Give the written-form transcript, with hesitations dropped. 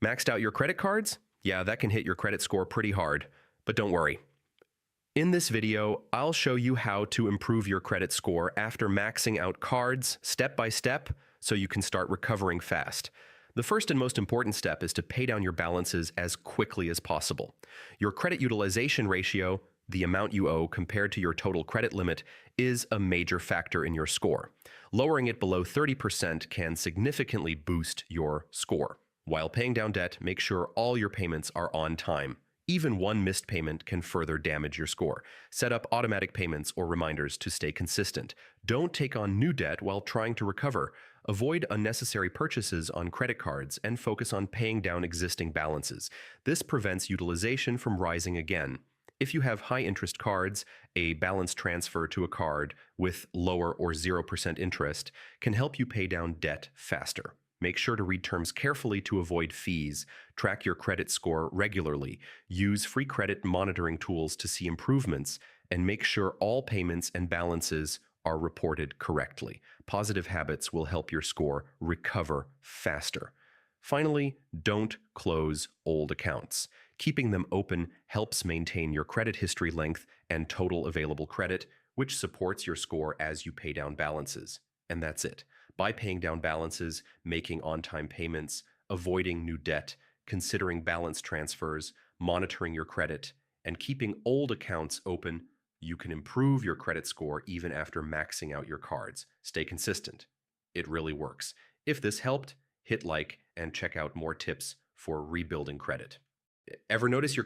Maxed out your credit cards? Yeah, that can hit your credit score pretty hard, but don't worry. In this video, I'll show you how to improve your credit score after maxing out cards step by step so you can start recovering fast. The first and most important step is to pay down your balances as quickly as possible. Your credit utilization ratio, the amount you owe compared to your total credit limit, is a major factor in your score. Lowering it below 30% can significantly boost your score. While paying down debt, make sure all your payments are on time. Even one missed payment can further damage your score. Set up automatic payments or reminders to stay consistent. Don't take on new debt while trying to recover. Avoid unnecessary purchases on credit cards and focus on paying down existing balances. This prevents utilization from rising again. If you have high-interest cards, a balance transfer to a card with lower or 0% interest can help you pay down debt faster. Make sure to read terms carefully to avoid fees. Track your credit score regularly. Use free credit monitoring tools to see improvements, and make sure all payments and balances are reported correctly. Positive habits will help your score recover faster. Finally, don't close old accounts. Keeping them open helps maintain your credit history length and total available credit, which supports your score as you pay down balances. And that's it. By paying down balances, making on-time payments, avoiding new debt, considering balance transfers, monitoring your credit, and keeping old accounts open, you can improve your credit score even after maxing out your cards. Stay consistent. It really works. If this helped, hit like and check out more tips for rebuilding credit. Ever notice your